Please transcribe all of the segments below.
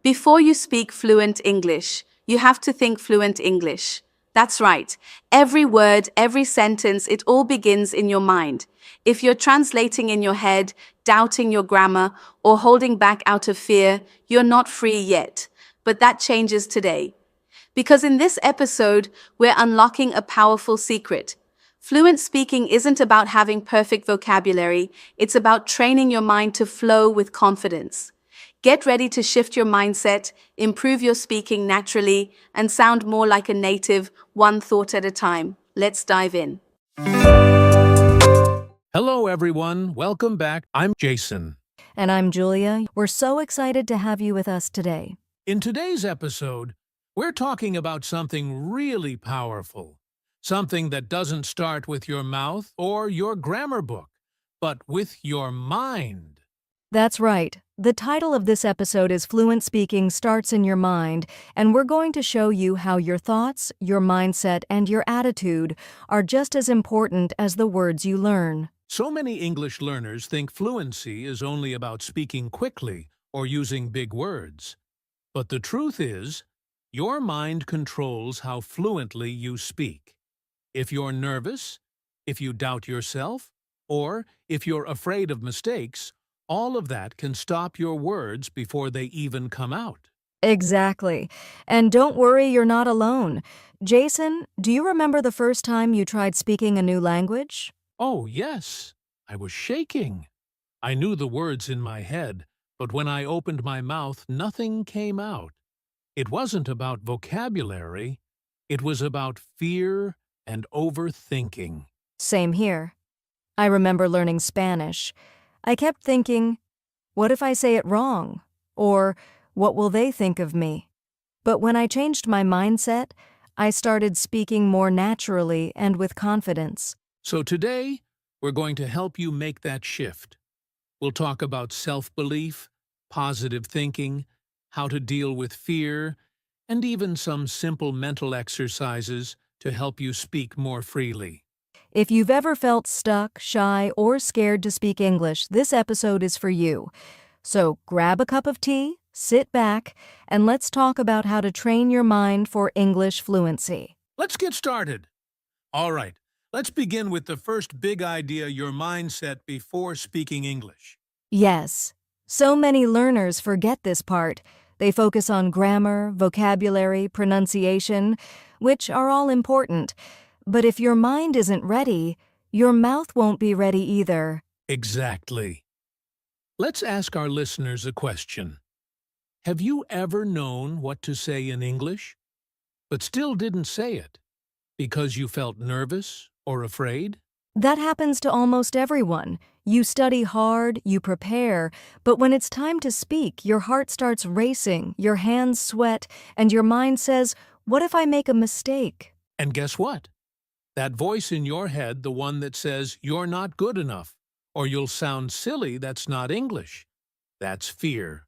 Before you speak fluent English, you have to think fluent English. That's right. Every word, every sentence, it all begins in your mind. If you're translating in your head, doubting your grammar, or holding back out of fear, you're not free yet. But that changes today. Because in this episode, we're unlocking a powerful secret. Fluent speaking isn't about having perfect vocabulary, it's about training your mind to flow with confidence. Get ready to shift your mindset, improve your speaking naturally, and sound more like a native, one thought at a time. Let's dive in. Hello, everyone. Welcome back. I'm Jason. And I'm Julia. We're so excited to have you with us today. In today's episode, we're talking about something really powerful. Something that doesn't start with your mouth or your grammar book, but with your mind. That's right. The title of this episode is Fluent Speaking Starts in Your Mind, and we're going to show you how your thoughts, your mindset, and your attitude are just as important as the words you learn. So many English learners think fluency is only about speaking quickly or using big words. But the truth is, your mind controls how fluently you speak. If you're nervous, if you doubt yourself, or if you're afraid of mistakes, all of that can stop your words before they even come out. Exactly. And don't worry, you're not alone. Jason, do you remember the first time you tried speaking a new language? Oh, yes, I was shaking. I knew the words in my head, but when I opened my mouth, nothing came out. It wasn't about vocabulary, it was about fear and overthinking. Same here. I remember learning Spanish. I kept thinking, what if I say it wrong? Or, what will they think of me? But when I changed my mindset, I started speaking more naturally and with confidence. So today, we're going to help you make that shift. We'll talk about self-belief, positive thinking, how to deal with fear, and even some simple mental exercises to help you speak more freely. If you've ever felt stuck, shy, or scared to speak English, this episode is for you. So grab a cup of tea, sit back, and let's talk about how to train your mind for English fluency. Let's get started. All right, let's begin with the first big idea your mind set before speaking English. Yes, so many learners forget this part. They focus on grammar, vocabulary, pronunciation, which are all important. But if your mind isn't ready, your mouth won't be ready either. Exactly. Let's ask our listeners a question. Have you ever known what to say in English, but still didn't say it because you felt nervous or afraid? That happens to almost everyone. You study hard, you prepare, but when it's time to speak, your heart starts racing, your hands sweat, and your mind says, "What if I make a mistake?" And guess what? That voice in your head, the one that says you're not good enough, or you'll sound silly, that's not English. That's fear.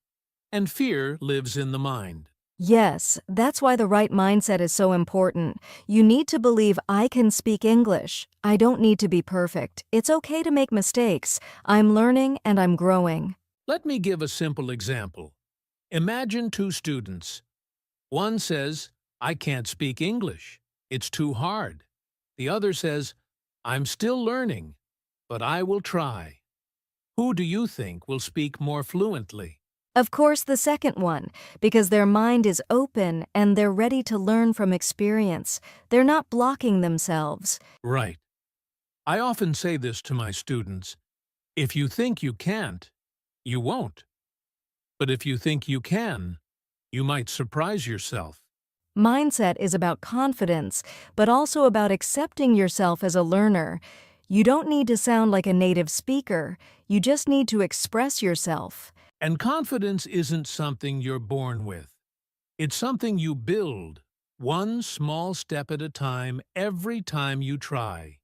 And fear lives in the mind. Yes, that's why the right mindset is so important. You need to believe I can speak English. I don't need to be perfect. It's okay to make mistakes. I'm learning and I'm growing. Let me give a simple example. Imagine two students. One says, I can't speak English. It's too hard. The other says, I'm still learning, but I will try. Who do you think will speak more fluently? Of course, the second one, because their mind is open and they're ready to learn from experience. They're not blocking themselves. Right. I often say this to my students. If you think you can't, you won't. But if you think you can, you might surprise yourself. Mindset is about confidence, but also about accepting yourself as a learner. You don't need to sound like a native speaker. You just need to express yourself. And confidence isn't something you're born with. It's something you build, one small step at a time, every time you try,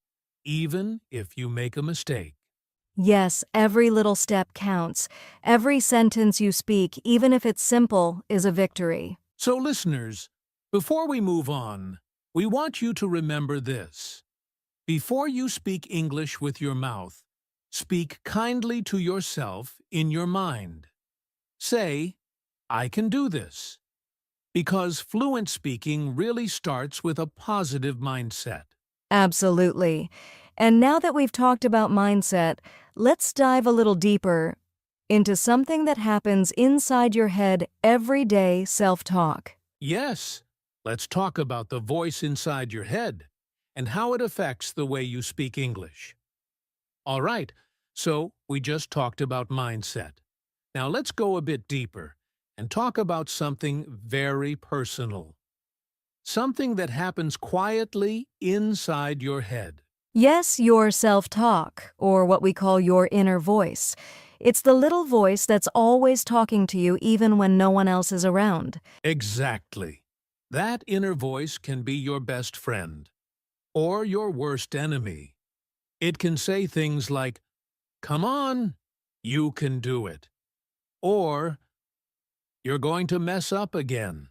even if you make a mistake. Yes, every little step counts. Every sentence you speak, even if it's simple, is a victory. So listeners, before we move on, we want you to remember this. Before you speak English with your mouth, speak kindly to yourself in your mind. Say, I can do this. Because fluent speaking really starts with a positive mindset. Absolutely. And now that we've talked about mindset, let's dive a little deeper into something that happens inside your head every day: self-talk. Yes, let's talk about the voice inside your head and how it affects the way you speak English. All right, so we just talked about mindset. Now let's go a bit deeper and talk about something very personal. Something that happens quietly inside your head. Yes, your self-talk, or what we call your inner voice. It's the little voice that's always talking to you even when no one else is around. Exactly. That inner voice can be your best friend or your worst enemy. It can say things like, "Come on, you can do it," or "You're going to mess up again."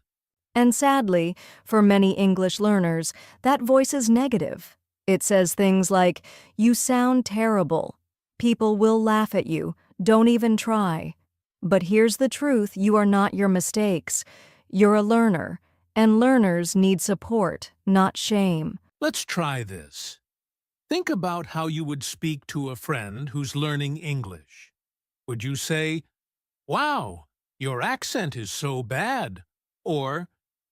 And sadly, for many English learners, that voice is negative. It says things like, "You sound terrible. People will laugh at you. Don't even try." But here's the truth: you are not your mistakes. You're a learner, and learners need support, not shame. Let's try this. Think about how you would speak to a friend who's learning English. Would you say, "Wow, your accent is so bad," or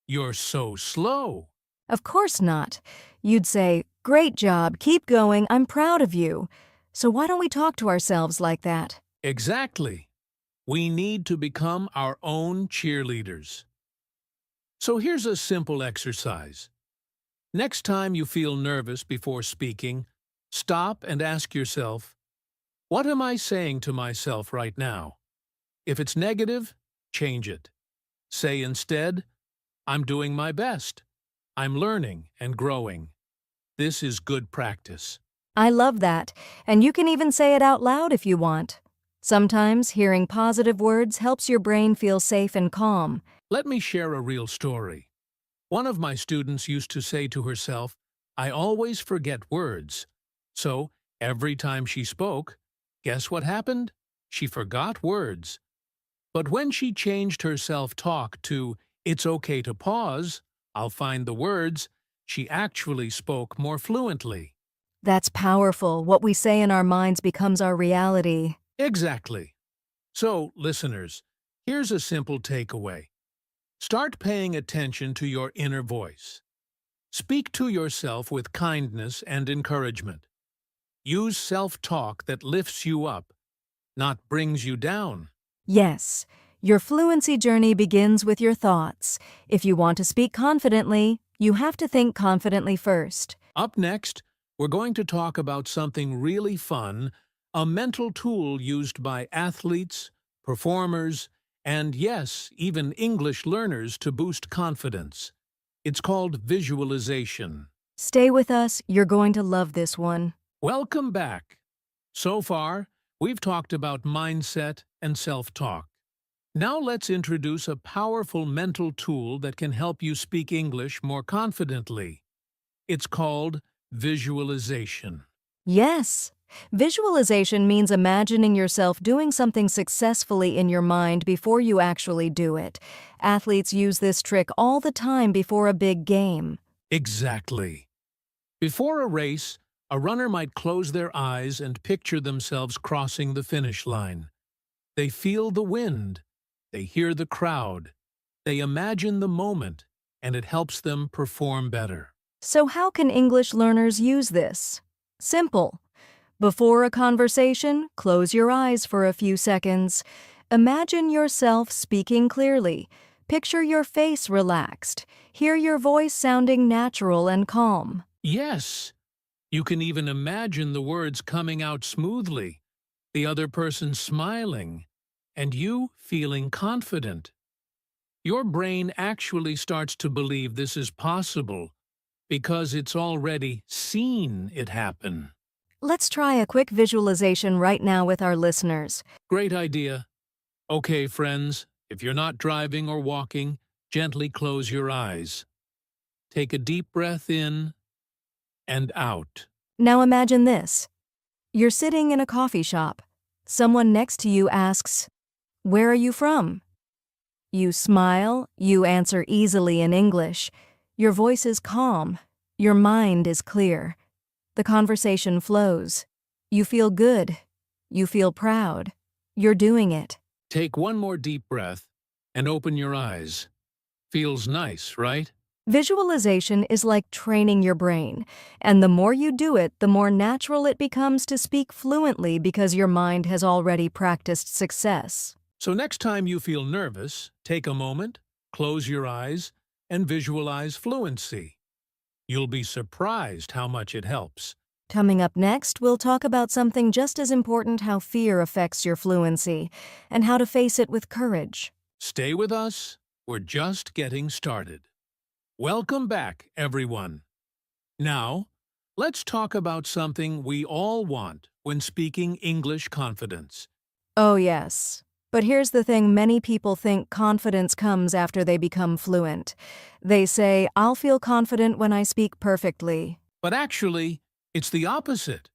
"You're so slow"? Of course not. You'd say, "Great job, keep going, I'm proud of you." So why don't we talk to ourselves like that? Exactly. We need to become our own cheerleaders. So here's a simple exercise. Next time you feel nervous before speaking, stop and ask yourself, what am I saying to myself right now? If it's negative, change it. Say instead, I'm doing my best. I'm learning and growing. This is good practice. I love that, and you can even say it out loud if you want. Sometimes hearing positive words helps your brain feel safe and calm. Let me share a real story. One of my students used to say to herself, "I always forget words." So, every time she spoke, guess what happened? She forgot words. But when she changed her self-talk to, "It's okay to pause, I'll find the words," she actually spoke more fluently. That's powerful. What we say in our minds becomes our reality. Exactly. So, listeners, here's a simple takeaway. Start paying attention to your inner voice. Speak to yourself with kindness and encouragement. Use self-talk that lifts you up, not brings you down. Yes, your fluency journey begins with your thoughts. If you want to speak confidently, you have to think confidently first. Up next, we're going to talk about something really fun, a mental tool used by athletes, performers, and yes, even English learners to boost confidence. It's called visualization. Stay with us, you're going to love this one. Welcome back. So far, we've talked about mindset and self-talk. Now let's introduce a powerful mental tool that can help you speak English more confidently. It's called visualization. Yes. Visualization means imagining yourself doing something successfully in your mind before you actually do it. Athletes use this trick all the time before a big game. Exactly. Before a race, a runner might close their eyes and picture themselves crossing the finish line. They feel the wind, they hear the crowd, they imagine the moment, and it helps them perform better. So how can English learners use this? Simple. Before a conversation, close your eyes for a few seconds. Imagine yourself speaking clearly. Picture your face relaxed. Hear your voice sounding natural and calm. Yes, you can even imagine the words coming out smoothly, the other person smiling, and you feeling confident. Your brain actually starts to believe this is possible because it's already seen it happen. Let's try a quick visualization right now with our listeners. Great idea. Okay, friends, if you're not driving or walking, gently close your eyes. Take a deep breath in and out. Now imagine this. You're sitting in a coffee shop. Someone next to you asks, "Where are you from?" You smile, you answer easily in English. Your voice is calm. Your mind is clear. The conversation flows. You feel good. You feel proud. You're doing it. Take one more deep breath and open your eyes. Feels nice, right? Visualization is like training your brain, and the more you do it, the more natural it becomes to speak fluently because your mind has already practiced success. So next time you feel nervous, take a moment, close your eyes, and visualize fluency. You'll be surprised how much it helps. Coming up next, we'll talk about something just as important: how fear affects your fluency, and how to face it with courage. Stay with us. We're just getting started. Welcome back, everyone. Now, let's talk about something we all want when speaking English confidence. Oh, yes. But here's the thing: many people think confidence comes after they become fluent. They say, "I'll feel confident when I speak perfectly." But actually, it's the opposite.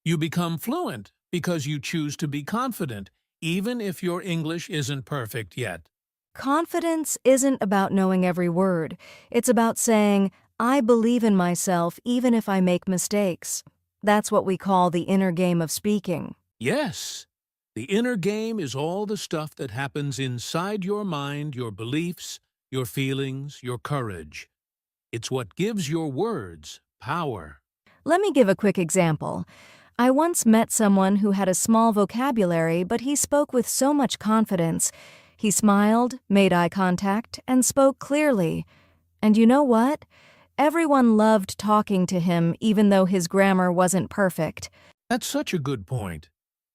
You become fluent because you choose to be confident, even if your English isn't perfect yet. Confidence isn't about knowing every word. It's about saying, "I believe in myself even if I make mistakes." That's what we call the inner game of speaking. Yes, the inner game is all the stuff that happens inside your mind, your beliefs, your feelings, your courage. It's what gives your words power. Let me give a quick example. I once met someone who had a small vocabulary, but he spoke with so much confidence. He smiled, made eye contact, and spoke clearly. And you know what? Everyone loved talking to him, even though his grammar wasn't perfect. That's such a good point.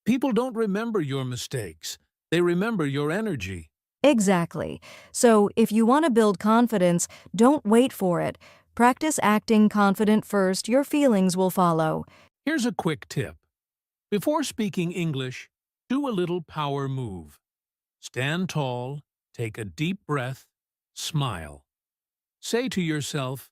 People don't remember your mistakes. They remember your energy. Exactly. So, if you want to build confidence, don't wait for it. Practice acting confident first. Your feelings will follow. Here's a quick tip. Before speaking English, do a little power move. Stand tall, take a deep breath, smile. Say to yourself,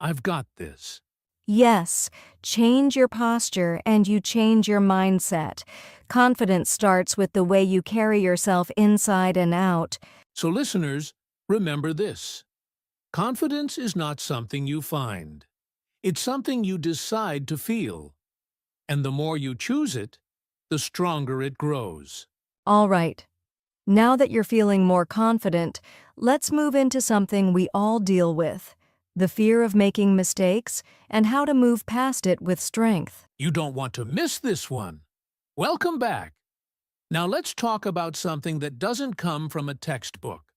"I've got this." Yes, change your posture and you change your mindset. Confidence starts with the way you carry yourself inside and out. So listeners, remember this. Confidence is not something you find. It's something you decide to feel. And the more you choose it, the stronger it grows. All right. Now that you're feeling more confident, let's move into something we all deal with: the fear of making mistakes and how to move past it with strength. You don't want to miss this one. Welcome back. Now let's talk about something that doesn't come from a textbook,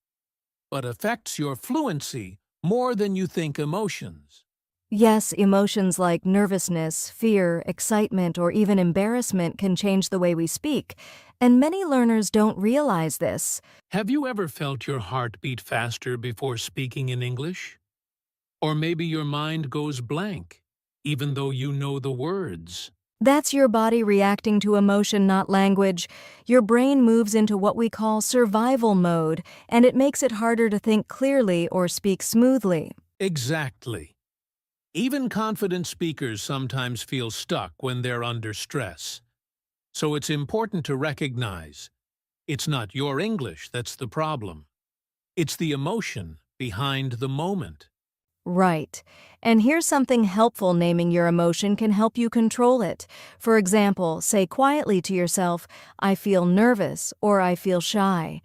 but affects your fluency more than you think: emotions. Yes, emotions like nervousness, fear, excitement, or even embarrassment can change the way we speak, and many learners don't realize this. Have you ever felt your heart beat faster before speaking in English? Or maybe your mind goes blank, even though you know the words. That's your body reacting to emotion, not language. Your brain moves into what we call survival mode, and it makes it harder to think clearly or speak smoothly. Exactly. Even confident speakers sometimes feel stuck when they're under stress. So it's important to recognize it's not your English that's the problem. It's the emotion behind the moment. Right. And here's something helpful: naming your emotion can help you control it. For example, say quietly to yourself, "I feel nervous," or "I feel shy."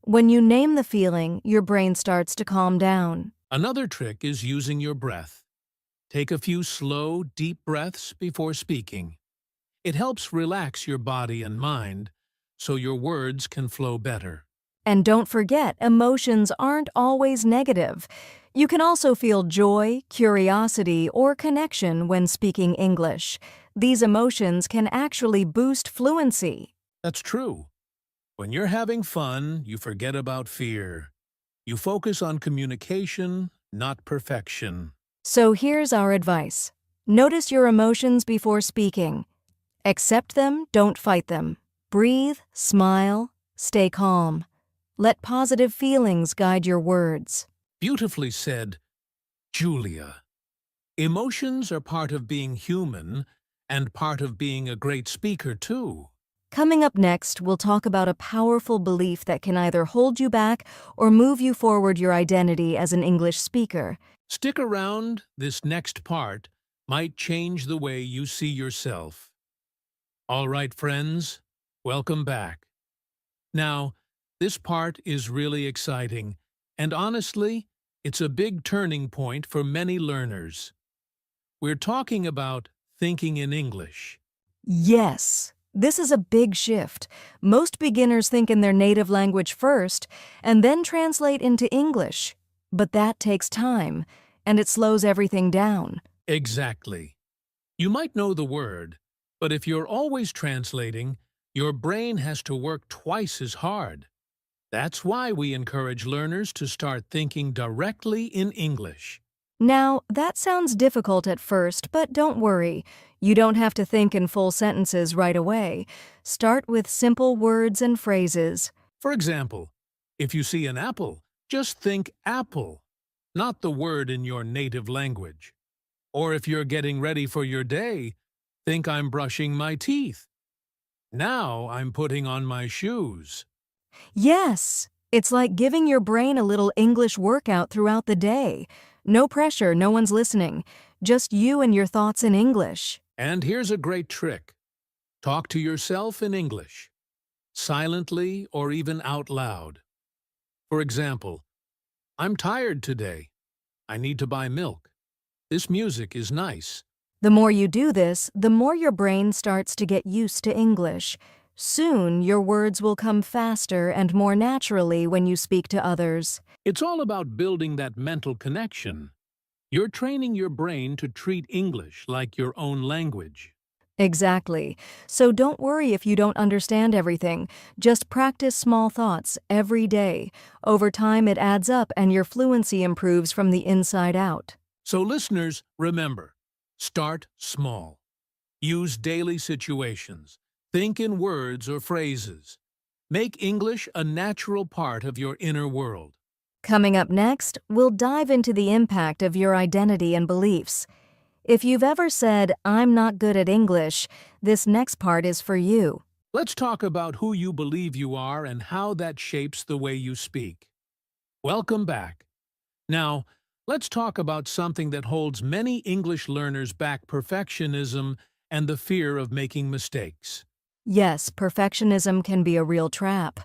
When you name the feeling, your brain starts to calm down. Another trick is using your breath. Take a few slow, deep breaths before speaking. It helps relax your body and mind so your words can flow better. And don't forget, emotions aren't always negative. You can also feel joy, curiosity, or connection when speaking English. These emotions can actually boost fluency. That's true. When you're having fun, you forget about fear. You focus on communication, not perfection. So here's our advice: notice your emotions before speaking. Accept them, don't fight them. Breathe, smile, stay calm. Let positive feelings guide your words. Beautifully said, Julia. Emotions are part of being human and part of being a great speaker, too. Coming up next, we'll talk about a powerful belief that can either hold you back or move you forward your identity as an English speaker. Stick around, this next part might change the way you see yourself. All right, friends, welcome back. Now, this part is really exciting, and honestly, it's a big turning point for many learners. We're talking about thinking in English. Yes, this is a big shift. Most beginners think in their native language first and then translate into English. But that takes time, and it slows everything down. Exactly. You might know the word, but if you're always translating, your brain has to work twice as hard. That's why we encourage learners to start thinking directly in English. Now, that sounds difficult at first, but don't worry. You don't have to think in full sentences right away. Start with simple words and phrases. For example, if you see an apple, just think apple, not the word in your native language. Or if you're getting ready for your day, think I'm brushing my teeth. Now I'm putting on my shoes. Yes, it's like giving your brain a little English workout throughout the day. No pressure, no one's listening. Just you and your thoughts in English. And here's a great trick. Talk to yourself in English, silently or even out loud. For example, I'm tired today. I need to buy milk. This music is nice. The more you do this, the more your brain starts to get used to English. Soon, your words will come faster and more naturally when you speak to others. It's all about building that mental connection. You're training your brain to treat English like your own language. Exactly. So don't worry if you don't understand everything. Just practice small thoughts every day. Over time, it adds up and your fluency improves from the inside out. So listeners, remember, start small. Use daily situations. Think in words or phrases. Make English a natural part of your inner world. Coming up next, we'll dive into the impact of your identity and beliefs. If you've ever said, "I'm not good at English," this next part is for you. Let's talk about who you believe you are and how that shapes the way you speak. Welcome back. Now, let's talk about something that holds many English learners back: perfectionism and the fear of making mistakes. Yes, perfectionism can be a real trap.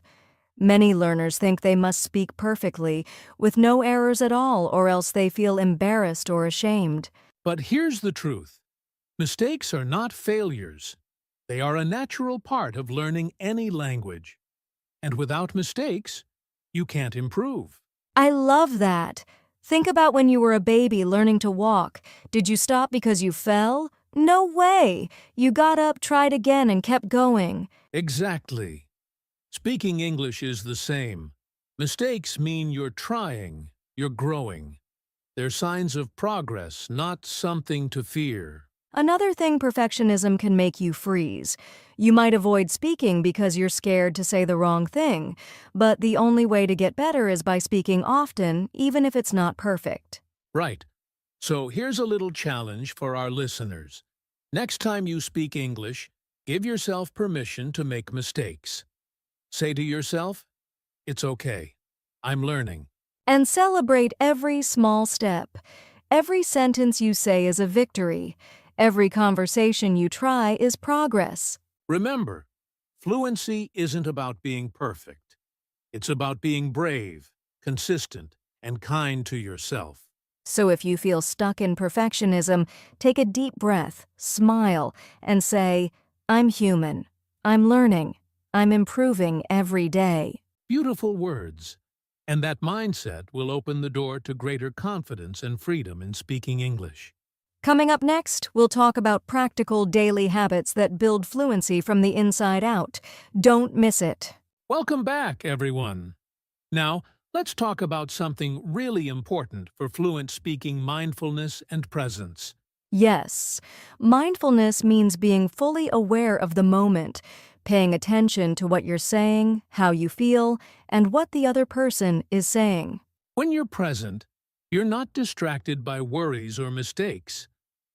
Many learners think they must speak perfectly, with no errors at all, or else they feel embarrassed or ashamed. But here's the truth. Mistakes are not failures. They are a natural part of learning any language. And without mistakes, you can't improve. I love that. Think about when you were a baby learning to walk. Did you stop because you fell? No way! You got up, tried again, and kept going. Exactly. Speaking English is the same. Mistakes mean you're trying, you're growing. They're signs of progress, not something to fear. Another thing perfectionism can make you freeze. You might avoid speaking because you're scared to say the wrong thing, but the only way to get better is by speaking often, even if it's not perfect. Right. So here's a little challenge for our listeners. Next time you speak English, give yourself permission to make mistakes. Say to yourself, "It's okay. I'm learning." And celebrate every small step. Every sentence you say is a victory. Every conversation you try is progress. Remember, fluency isn't about being perfect. It's about being brave, consistent, and kind to yourself. So if you feel stuck in perfectionism, take a deep breath, smile, and say, "I'm human. I'm learning. I'm improving every day." Beautiful words. And that mindset will open the door to greater confidence and freedom in speaking English. Coming up next, we'll talk about practical daily habits that build fluency from the inside out. Don't miss it. Welcome back, everyone. Now, let's talk about something really important for fluent speaking: mindfulness and presence. Yes, mindfulness means being fully aware of the moment, paying attention to what you're saying, how you feel, and what the other person is saying. When you're present, you're not distracted by worries or mistakes.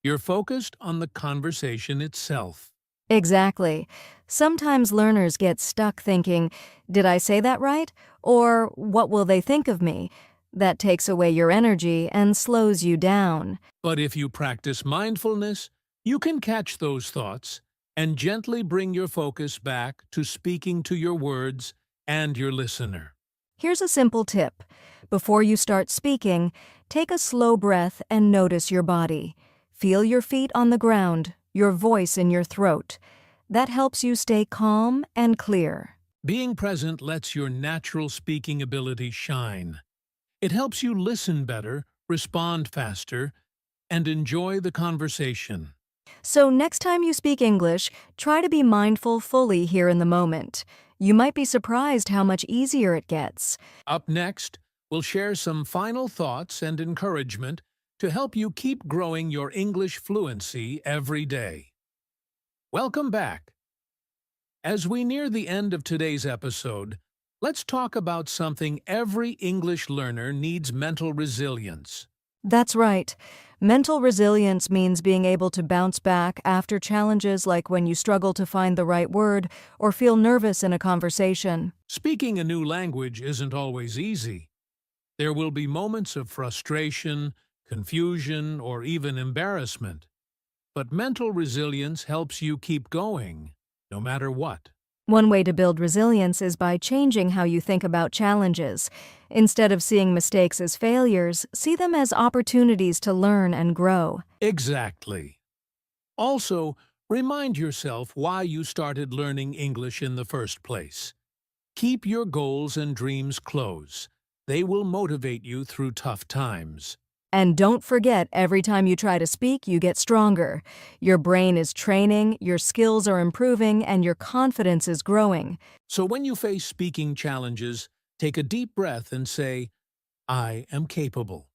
You're focused on the conversation itself. Exactly. Sometimes learners get stuck thinking, did I say that right? Or what will they think of me? That takes away your energy and slows you down. But if you practice mindfulness, you can catch those thoughts and gently bring your focus back to speaking to your words and your listener. Here's a simple tip. Before you start speaking, take a slow breath and notice your body. Feel your feet on the ground, your voice in your throat. That helps you stay calm and clear. Being present lets your natural speaking ability shine. It helps you listen better, respond faster, and enjoy the conversation. So next time you speak English, try to be mindful fully here in the moment. You might be surprised how much easier it gets. Up next, we'll share some final thoughts and encouragement to help you keep growing your English fluency every day. Welcome back. As we near the end of today's episode, let's talk about something every English learner needs: mental resilience. That's right. Mental resilience means being able to bounce back after challenges like when you struggle to find the right word or feel nervous in a conversation. Speaking a new language isn't always easy. There will be moments of frustration, confusion, or even embarrassment. But mental resilience helps you keep going, no matter what. One way to build resilience is by changing how you think about challenges. Instead of seeing mistakes as failures, see them as opportunities to learn and grow. Exactly. Also, remind yourself why you started learning English in the first place. Keep your goals and dreams close. They will motivate you through tough times. And don't forget, every time you try to speak, you get stronger. Your brain is training, your skills are improving, and your confidence is growing. So when you face speaking challenges, take a deep breath and say, I am capable.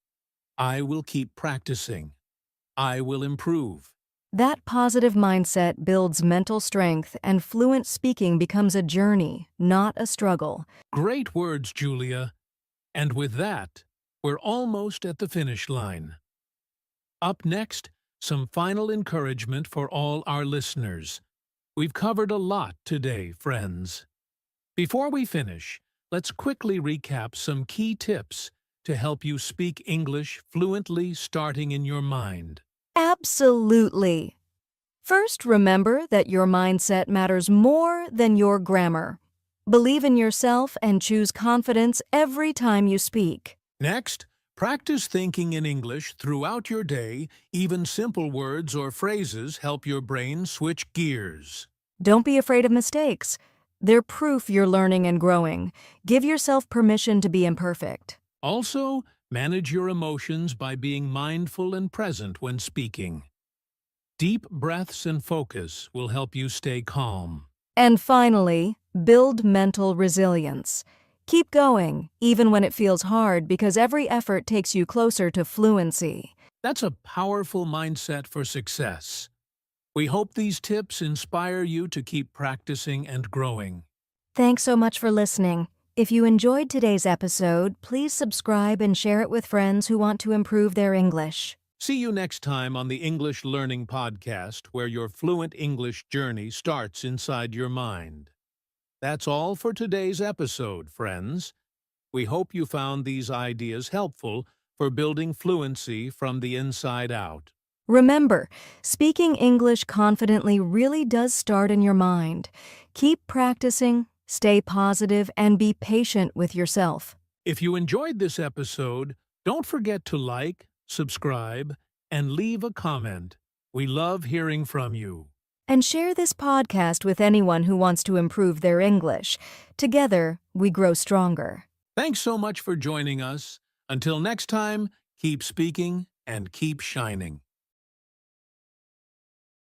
I will keep practicing. I will improve. That positive mindset builds mental strength, and fluent speaking becomes a journey, not a struggle. Great words, Julia. And with that, we're almost at the finish line. Up next, some final encouragement for all our listeners. We've covered a lot today, friends. Before we finish, let's quickly recap some key tips to help you speak English fluently starting in your mind. Absolutely. First, remember that your mindset matters more than your grammar. Believe in yourself and choose confidence every time you speak. Next, practice thinking in English throughout your day. Even simple words or phrases help your brain switch gears. Don't be afraid of mistakes. They're proof you're learning and growing. Give yourself permission to be imperfect. Also, manage your emotions by being mindful and present when speaking. Deep breaths and focus will help you stay calm. And finally, build mental resilience. Keep going, even when it feels hard, because every effort takes you closer to fluency. That's a powerful mindset for success. We hope these tips inspire you to keep practicing and growing. Thanks so much for listening. If you enjoyed today's episode, please subscribe and share it with friends who want to improve their English. See you next time on the English Learning Podcast, where your fluent English journey starts inside your mind. That's all for today's episode, friends. We hope you found these ideas helpful for building fluency from the inside out. Remember, speaking English confidently really does start in your mind. Keep practicing, stay positive, and be patient with yourself. If you enjoyed this episode, don't forget to like, subscribe, and leave a comment. We love hearing from you. And share this podcast with anyone who wants to improve their English. Together, we grow stronger. Thanks so much for joining us. Until next time, keep speaking and keep shining.